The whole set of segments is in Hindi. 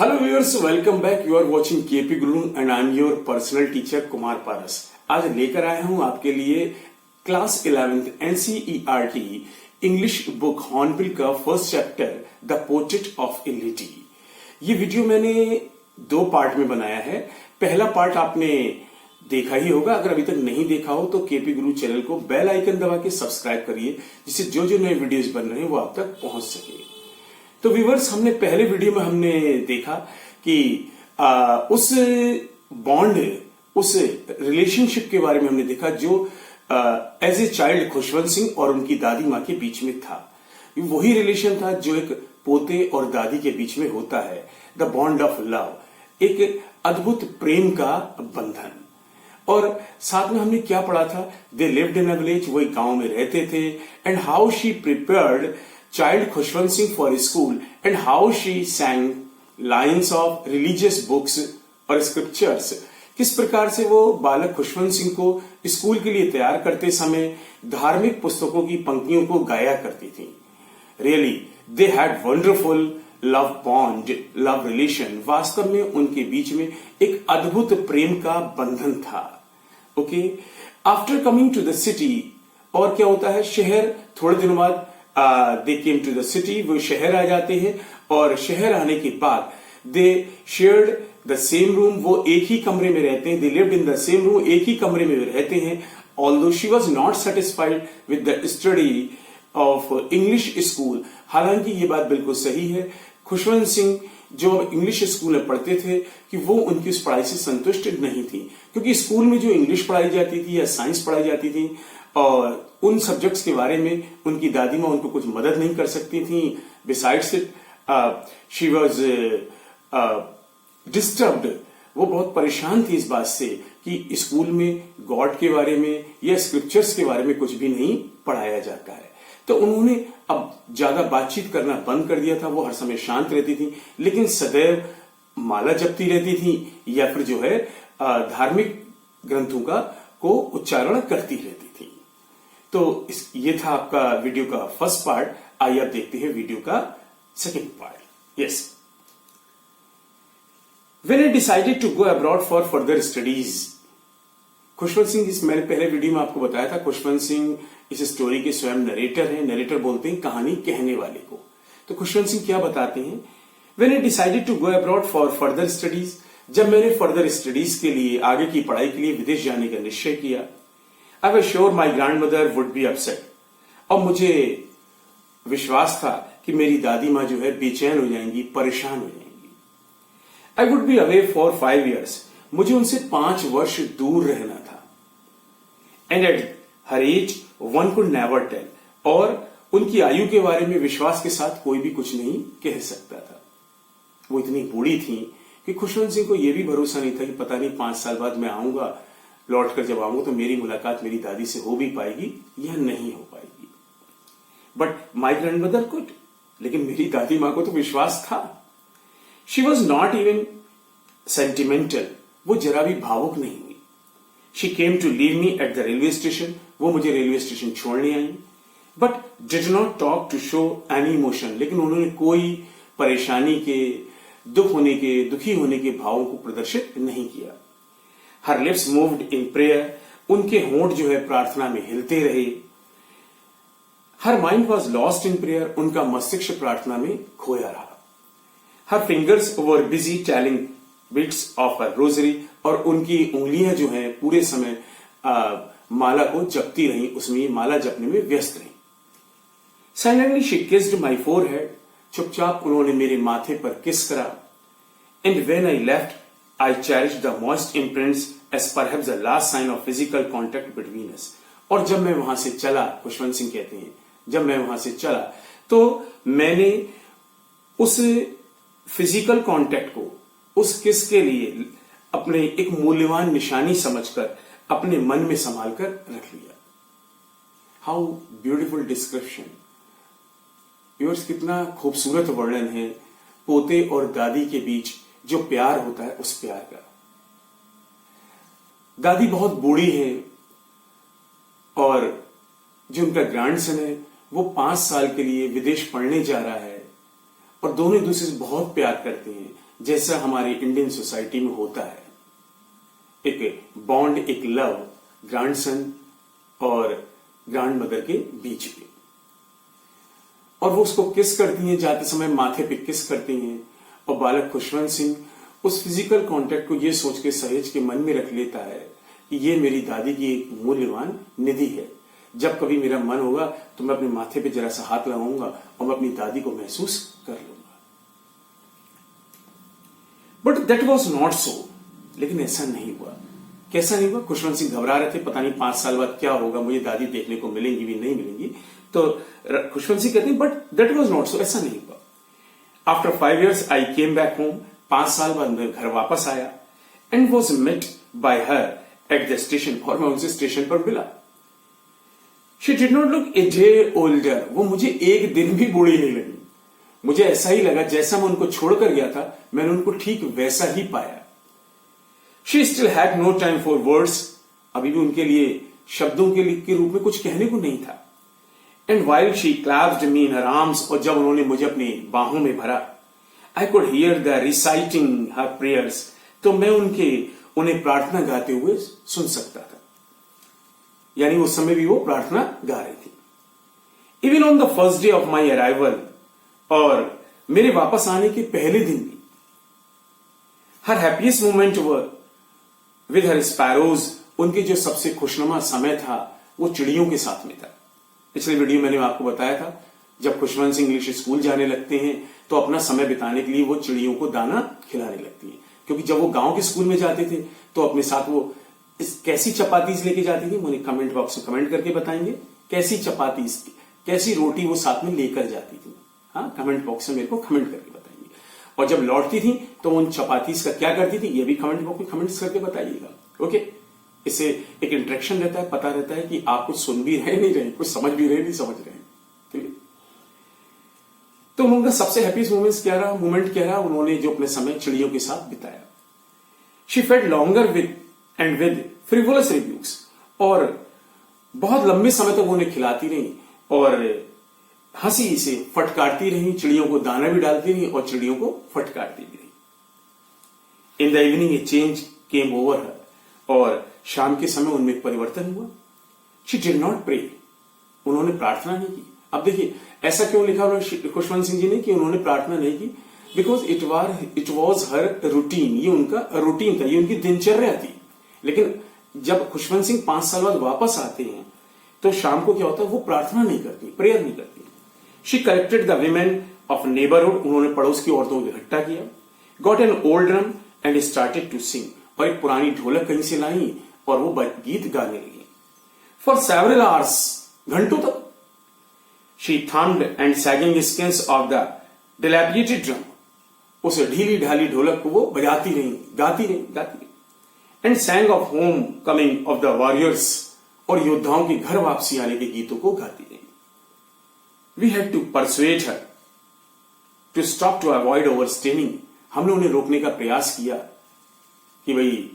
Hello viewers, welcome back. You are watching KP Guru and I am your personal teacher Kumar Paras. आज लेकर आया हूं आपके लिए class 11th NCERT English book Hornbill का first chapter the portrait of a lady. ये वीडियो मैंने 2 पार्ट में बनाया है। पहला पार्ट आपने देखा ही होगा। अगर अभी तक नहीं देखा हो तो केपी गुरु चैनल को बेल आइकन दबा के सब्सक्राइब करिए, जिससे जो जो नए वीडियोस बन रहे हैं वो आप तक पहुंच सके। तो व्यूअर्स, हमने पहले वीडियो में हमने देखा कि उस बॉन्ड, उस रिलेशनशिप के बारे में हमने देखा जो as a child Khushwant Singh और उनकी दादी माँ के बीच में था। वही रिलेशन था जो एक पोते और दादी के बीच में होता है, द बॉन्ड ऑफ लव, एक अद्भुत प्रेम का बंधन। और साथ में हमने क्या पढ़ा था? They lived in a village, वो एक गांव में रहते थे, and how she prepared child Khushwant Singh for school and how she sang lines of religious books और scriptures। किस प्रकार से वो बालक खुशवंत सिंह को स्कूल के लिए तैयार करते समय धार्मिक पुस्तकों की पंक्तियों को गाया करती थी। Really they had wonderful love bond, love relation. वास्तव में उनके बीच में एक अद्भुत प्रेम का बंधन था। Okay, after coming to the city, और क्या होता है, शहर थोड़े दिनों बाद they came to the city, वो शहर आ जाते हैं। और शहर आने के बाद दे शेयर्ड द सेम रूम, वो एक ही कमरे में रहते हैं। They lived in the same room, एक ही कमरे में रहते हैं। Although she was not satisfied with the study of English school. हालांकि ये बात बिल्कुल सही है, खुशवंत सिंह जो इंग्लिश स्कूल में पढ़ते थे कि वो उनकी उस पढ़ाई से संतुष्ट नहीं थी, क्योंकि स्कूल में जो इंग्लिश पढ़ाई जाती थी या साइंस पढ़ाई जाती थी और उन सब्जेक्ट्स के बारे में उनकी दादी माँ उनको कुछ मदद नहीं कर सकती थी। Besides it she was disturbed, वो बहुत परेशान थी इस बात से कि स्कूल में गॉड के बारे में या स्क्रिप्चर्स के बारे में कुछ भी नहीं पढ़ाया जाता है। तो उन्होंने अब ज्यादा बातचीत करना बंद कर दिया था। वो हर समय शांत रहती थी, लेकिन सदैव माला जपती रहती थी या फिर जो है धार्मिक ग्रंथों का को उच्चारण करती रहती थी। तो ये था आपका वीडियो का फर्स्ट पार्ट। आइए अब देखते हैं वीडियो का second part. Yes, when I decided to go abroad for further studies, Khushwant Singh, इस मैंने पहले वीडियो में आपको बताया था, खुशवंत सिंह इस स्टोरी के स्वयं नरेटर हैं। नरेटर बोलते हैं कहानी कहने वाले को। तो खुशवंत सिंह क्या बताते हैं? When I decided to go abroad for further studies, जब मैंने फर्दर स्टडीज के लिए, आगे की पढ़ाई के लिए विदेश जाने का निश्चय किया, I was sure my grandmother would be upset, और मुझे विश्वास था कि मेरी दादी माँ जो है बेचैन हो जाएंगी, परेशान हो जाएंगी। I would be away for 5 years, मुझे उनसे 5 वर्ष दूर रहना था। And at her age one could never tell, और उनकी आयु के बारे में विश्वास के साथ कोई भी कुछ नहीं कह सकता था। वो इतनी बूढ़ी थी कि खुशवंत सिंह को यह भी भरोसा नहीं था कि पता नहीं 5 साल बाद मैं आऊंगा, लौट कर जब आऊंगा तो मेरी मुलाकात मेरी दादी से हो भी पाएगी या नहीं हो पाएगी। बट माई ग्रैंडमदर कुड, लेकिन मेरी दादी मां को तो विश्वास था। She was not even sentimental, वो जरा भी भावुक नहीं हुई। She came to leave me at the railway station, वो मुझे रेलवे स्टेशन छोड़ने आई। But did not talk to show any emotion, लेकिन उन्होंने कोई परेशानी के, दुखी होने के भावों को प्रदर्शित नहीं किया। हर लिप्स मूव्ड इन प्रेयर, उनके होंठ जो है प्रार्थना में हिलते रहे। Her mind was lost in prayer, उनका मस्तिष्क प्रार्थना में खोया रहा। हर fingers were busy telling bits of a rosary, और उनकी उंगलियां जो हैं पूरे समय माला को जपती रही, उसमें माला जपने में व्यस्त रही। Silently she kissed my forehead, चुपचाप उन्होंने मेरे माथे पर किस करा। And when I left I cherished the moist imprints as perhaps the last sign of physical contact between us। और जब मैं वहां से चला, खुशवंत सिंह कहते हैं, जब मैं वहां से चला तो मैंने उस फिजिकल कांटेक्ट को, उस किस के लिए अपने एक मूल्यवान निशानी समझकर अपने मन में संभाल कर रख लिया। हाउ ब्यूटिफुल डिस्क्रिप्शन व्यूअर्स, कितना खूबसूरत वर्णन है पोते और दादी के बीच जो प्यार होता है उस प्यार का। दादी बहुत बूढ़ी है और जो उनका ग्रैंडसन है वो 5 साल के लिए विदेश पढ़ने जा रहा है और दोनों एक दूसरे से बहुत प्यार करते हैं। जैसा हमारी इंडियन सोसाइटी में होता है, एक बॉन्ड, एक लव ग्रैंडसन और ग्रैंड मदर के बीच में, और वो उसको किस करती हैं, जाते समय माथे पे किस करती हैं, और बालक खुशवंत सिंह उस फिजिकल कांटेक्ट को ये सोच के सहेज के मन में रख लेता है कि ये मेरी दादी की एक मूल्यवान निधि है। जब कभी मेरा मन होगा तो मैं अपने माथे पे जरा सा हाथ लगाऊंगा और मैं अपनी दादी को महसूस कर लूंगा। बट दैट वॉज नॉट सो। लेकिन ऐसा नहीं हुआ। कैसा नहीं हुआ? खुशवंत सिंह घबरा रहे थे, पता नहीं 5 साल बाद क्या होगा, मुझे दादी देखने को मिलेंगी भी नहीं मिलेंगी। तो खुशवंत सिंह कहते हैं but that was not so, ऐसा नहीं हुआ। After 5 years I came back home. 5 साल बाद मैं घर वापस आया and was met by her at the station, और मैं उनसे स्टेशन पर मिला। She did not look a day older. वो मुझे एक दिन भी बूढ़ी नहीं लगी। मुझे ऐसा ही लगा जैसा मैं उनको छोड़कर गया था, मैंने उनको ठीक वैसा ही पाया। She still had no time for words. अभी भी उनके लिए शब्दों के रूप में कुछ कहने को नहीं था। And while she clapped me in her arms, और जब उन्होंने मुझे अपनी बाहों में भरा, I could hear the reciting her prayers, तो मैं उन्हें प्रार्थना गाते हुए सुन सकता था। यानी उस समय भी वो प्रार्थना गा रही थी। Even on the first day of my arrival, और मेरे वापस आने के पहले दिन भी, हर happiest moment were with her sparrows. उनके जो सबसे खुशनुमा समय था वो चिड़ियों के साथ में था। पिछले वीडियो मैंने आपको बताया था, जब खुशवंत सिंह इंग्लिश स्कूल जाने लगते हैं तो अपना समय बिताने के लिए वो चिड़ियों को दाना खिलाने लगती हैं। क्योंकि जब वो गांव के स्कूल में जाते थे तो अपने साथ वो कैसी चपातीज लेके जाती थी, मुझे कमेंट बॉक्स में कमेंट करके बताएंगे कैसी चपातीज, कैसी रोटी वो साथ में लेकर जाती थी। हाँ, कमेंट बॉक्स में मेरे को कमेंट करके बताएंगे। और जब लौटती थी तो उन चपातीज का क्या करती थी, ये भी कमेंट बॉक्स में कमेंट्स करके बताइएगा। ओके, इससे एक इंटरेक्शन रहता है, पता रहता है कि आप कुछ सुन भी रहे नहीं रहे, कुछ समझ भी रहे नहीं समझ रहे। ठीक है, तो उनका सबसे हैप्पीएस्ट मोमेंट क्या रहा, उन्होंने जो अपने समय चिड़ियों के साथ बिताया। She fed longer with frivolous reviews, और बहुत लंबे समय तक उन्हें खिलाती रही और हंसी से फटकारती रही, चिड़ियों को दाना भी डालती रही और चिड़ियों को फटकारती भी रही। इन the evening A change came over हर, और शाम के समय उनमें एक परिवर्तन हुआ। शी डिड नॉट प्रे, उन्होंने प्रार्थना नहीं की। अब देखिए ऐसा क्यों लिखा खुशवंत सिंह जी ने कि उन्होंने प्रार्थना नहीं की, because it was her routine. ये उनका रूटीन था, ये उनकी दिनचर्या थी। लेकिन जब खुशवंत सिंह 5 साल बाद वापस आते हैं तो शाम को क्या होता है, वो प्रार्थना नहीं करती, प्रेयर नहीं करती। She collected the women of neighbourhood, उन्होंने पड़ोस की औरतों को इकट्ठा किया। Got an old drum and started to sing, और एक पुरानी ढोलक कहीं से लाई और वो गीत गाने लगी। फॉर सेवरल आवर्स, घंटों तक। She thumped and sagging scales of the dilapidated drum, उस ढीली ढाली ढोलक को वो बजाती रही, गाती रही। And सैंग of home coming of the warriors, और योद्धाओं की घर वापसी आने के गीतों को गाती रही। We had to persuade her to stop to avoid over straining, हमने उन्हें रोकने का प्रयास किया कि भाई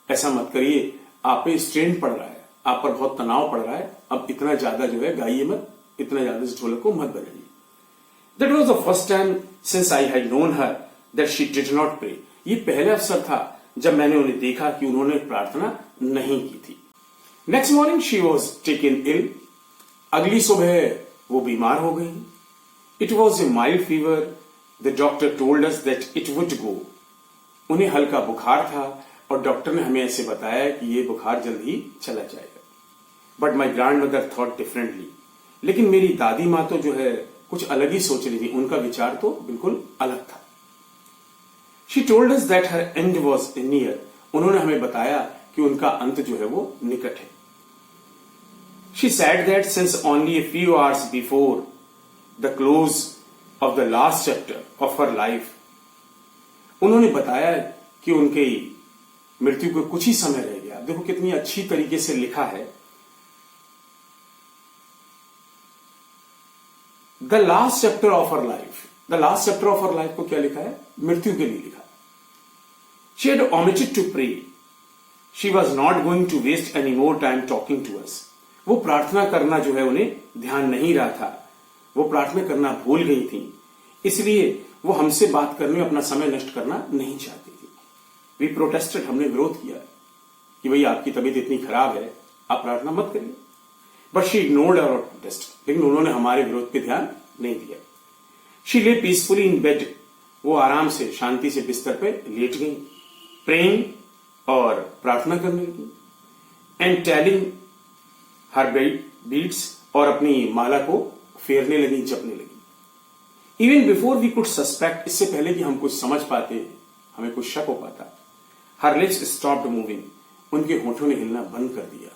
ऐसा मत करिए, आप पे स्ट्रेन पड़ रहा है, आप पर बहुत तनाव पड़ रहा है, अब इतना ज्यादा जो है गाइए मत, इतना ज्यादा इस ढोलक को मत बजाइए। That was the first time since I had known her that she did not pray. ये पहला अवसर था जब मैंने उन्हें देखा कि उन्होंने प्रार्थना नहीं की थी। Next morning she was taken ill, अगली सुबह वो बीमार हो गई। It was a mild fever, the doctor told us that it would go. उन्हें हल्का बुखार था और डॉक्टर ने हमें ऐसे बताया कि ये बुखार जल्द ही चला जाएगा। But my grand mother thought differently, लेकिन मेरी दादी माँ तो जो है कुछ अलग ही सोच रही थी, उनका विचार तो बिल्कुल अलग था। She told us that her and was near, उन्होंने हमें बताया कि उनका अंत जो है वो निकट है। She said that since only a few hours before the close of the last chapter of her life, उन्होंने बताया कि उनके मृत्यु को कुछ ही समय रह गया। देखो कितनी अच्छी तरीके से लिखा है, the last chapter of her life. The last chapter of her life को क्या लिखा है, मृत्यु के लिए लिखा। She had omitted to pray, she was not going to waste any more time talking to us. वो प्रार्थना करना जो है उन्हें ध्यान नहीं रहा था, वो प्रार्थना करना भूल गई थी, इसलिए वो हमसे बात करने में अपना समय नष्ट करना नहीं चाहती थी। वी प्रोटेस्टेड, हमने विरोध किया कि भाई आपकी तबीयत इतनी खराब है, आप प्रार्थना मत करिए। But she ignored our protest, लेकिन उन्होंने हमारे विरोध पे ध्यान नहीं दिया। शी ले पीसफुली इन बेड, वो आराम से शांति से बिस्तर पे लेट गई, प्रेइंग और प्रार्थना करने लगी, एंड टेलिंग हर बीट्स, और अपनी माला को फेरने लगी, जपने लगी। Even before we could suspect, इससे पहले कि हम कुछ समझ पाते, हमें कुछ शक हो पाता, हर लिप्स स्टॉप्ड मूविंग, उनके होठों ने हिलना बंद कर दिया,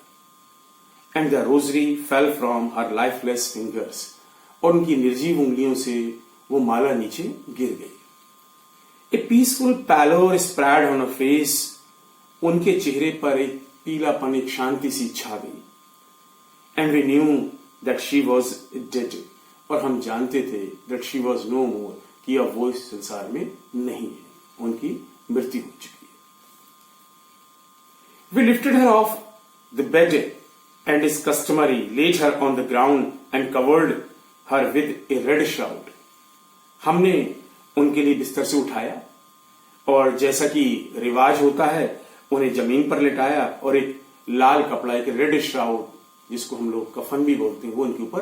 and the rosary fell from her lifeless fingers, और उनकी निर्जीव उंगलियों से वो माला नीचे गिर गई। A peaceful pallor spread on a face, उनके चेहरे पर एक पीलापन, एक शांति सी छा गई। And we knew that she was dead, और हम जानते थे that she was no more, कि अब वो इस संसार में नहीं है, उनकी मृत्यु हो चुकी है। We lifted her off the bed and is customary laid her on the ground and covered her with a red shroud. हमने उनके लिए बिस्तर से उठाया और जैसा कि रिवाज होता है उन्हें जमीन पर लिटाया और एक लाल कपड़ा, एक रेड श्राउड, जिसको हम लोग कफन भी बोलते हैं, वो उनके ऊपर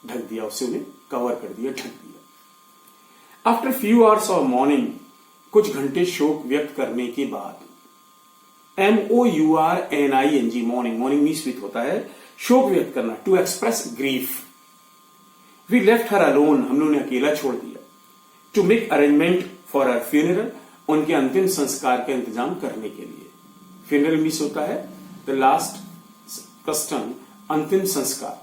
ढक दिया, उससे उन्हें कवर कर दिया, ढक दिया। After few hours of mourning, कुछ घंटे शोक व्यक्त करने के बाद, MOURNING, mourning, mourning means with होता है शोक व्यक्त करना, to express grief. We left her alone, हमने उन्हें अकेला छोड़ दिया, to make arrangement for her funeral, उनके अंतिम संस्कार का इंतजाम करने के लिए। फ्यूनरल मीन्स होता है द लास्ट कस्टम, अंतिम संस्कार।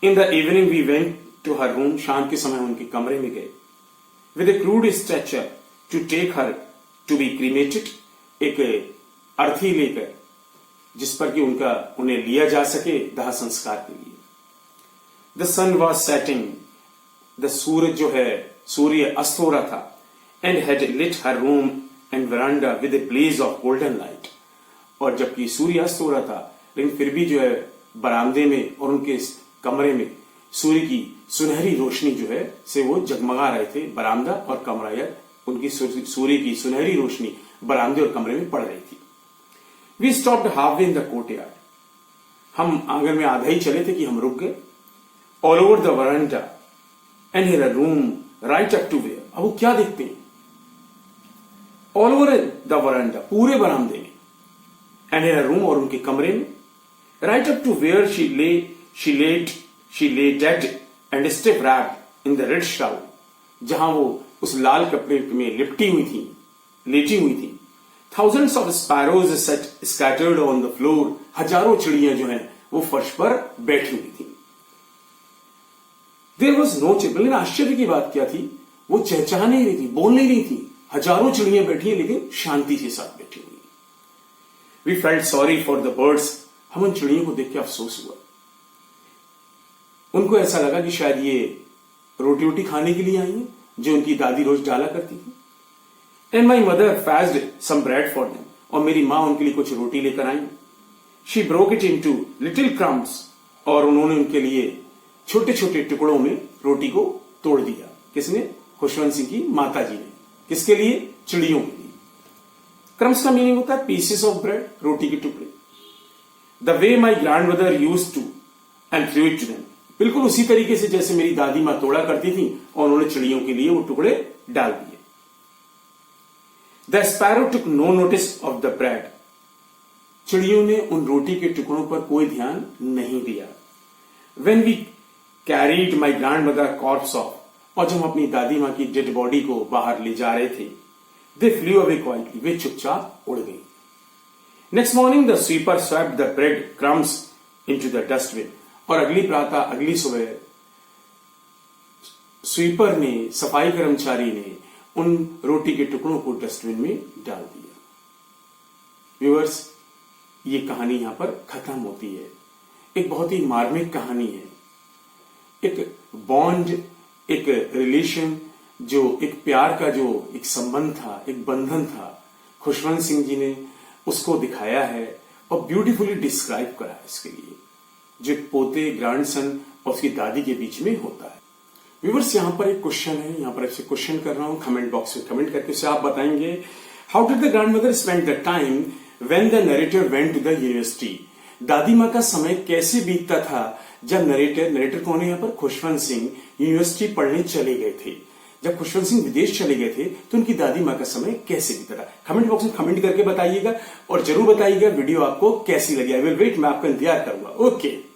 In the evening we went to her room, शाम के समय उनके कमरे में गए, with a crude stretcher to take her to be cremated, एक अर्थी लेकर जिस पर कि उन्हें लिया जा सके दाह संस्कार के लिए। The sun was setting, the सूरज जो है, सूर्य अस्त हो रहा था, and had lit her room and veranda with a blaze of golden light, और जबकि सूर्य अस्त हो रहा था लेकिन फिर भी जो है बरामदे में और उनके कमरे में सूर्य की सुनहरी रोशनी जो है से वो जगमगा रहे थे। बरामदा और कमरा, या उनकी सूर्य की सुनहरी रोशनी बरामदे और कमरे में पड़ रही थी। We stopped halfway in the courtyard, हम आंगन में आधा ही चले थे कि हम रुक गए। All over the veranda and here a room right up to where, अब वो क्या देखते हैं, ऑल ओवर द वरांडा, पूरे बरामदे में, एंड हियर अ रूम, और उनके कमरे में, right up to where she lay dead and stiff wrapped in the red shroud, जहां वो उस लाल कपड़े में लिपटी हुई थी, लेटी हुई थी। Thousands of sparrows set scattered on the floor, हजारों चिड़ियां जो हैं वो फर्श पर बैठी हुई थी। देयर वाज नो चिप, लेकिन आश्चर्य की बात क्या थी, वो चहचहा नहीं रही थी, बोल नहीं रही थी। हजारों चिड़ियां बैठी हैं लेकिन शांति के साथ बैठी हुई। We felt sorry for the birds, हम उन चिड़ियों को देख के अफसोस हुआ। उनको ऐसा लगा कि शायद ये रोटी वोटी खाने के लिए आई हैं, जो उनकी दादी रोज डाला करती थी। And my mother fetched some bread for them, और मेरी माँ उनके लिए कुछ रोटी लेकर आई। She broke it into little crumbs, और उन्होंने उनके लिए छोटे छोटे टुकड़ों में रोटी को तोड़ दिया। किसने? खुशवंत सिंह की माता जी ने। किसके लिए? चिड़ियों के लिए। क्रम्स का मीनिंग होता है पीसेस ऑफ ब्रेड, रोटी के टुकड़े। The way my grandmother use to and threw it to them, बिल्कुल उसी तरीके से जैसे मेरी दादी माँ तोड़ा करती थी और उन्होंने चिड़ियों के लिए वो टुकड़े डाल दिए। The sparrow took no notice of the bread, चिड़ियों ने उन रोटी के टुकड़ों पर कोई ध्यान नहीं दिया। When we carried my grandmother corpse off, और जब हम अपनी दादी माँ की डेड बॉडी को बाहर ले जा रहे थे, दे फ्लू अवे क्वाइटली, वे चुपचाप उड़ गई। Next morning the sweeper swept the bread crumbs into the dustbin, और अगली प्रातः, अगली सुबह स्वीपर ने, सफाई कर्मचारी ने उन रोटी के टुकड़ों को डस्टबिन में डाल दिया। व्यूअर्स, ये कहानी यहां पर खत्म होती है। एक बहुत ही मार्मिक कहानी है। एक बॉन्ड, एक रिलेशन, जो एक प्यार का जो एक संबंध था, एक बंधन था, खुशवंत सिंह जी ने उसको दिखाया है और ब्यूटीफुली डिस्क्राइब करा है इसके लिए, जो पोते, ग्रैंडसन और उसकी दादी के बीच में होता है। व्यूअर्स, यहाँ पर एक क्वेश्चन है, यहाँ पर आपसे क्वेश्चन कर रहा हूं, कमेंट बॉक्स में कमेंट करके उसे आप बताएंगे, how did the grandmother spend the time when the narrator went to the university? दादी माँ का समय कैसे बीतता था जब नरेटर कौन है यहाँ पर? खुशवंत सिंह यूनिवर्सिटी पढ़ने चले गए थे। जब खुशवंत सिंह विदेश चले गए थे तो उनकी दादी माँ का समय कैसे बीता था? कमेंट बॉक्स में कमेंट करके बताइएगा और जरूर बताइएगा वीडियो आपको कैसी लगी। आई विल वेट, मैं आपका इंतजार करूंगा। ओके।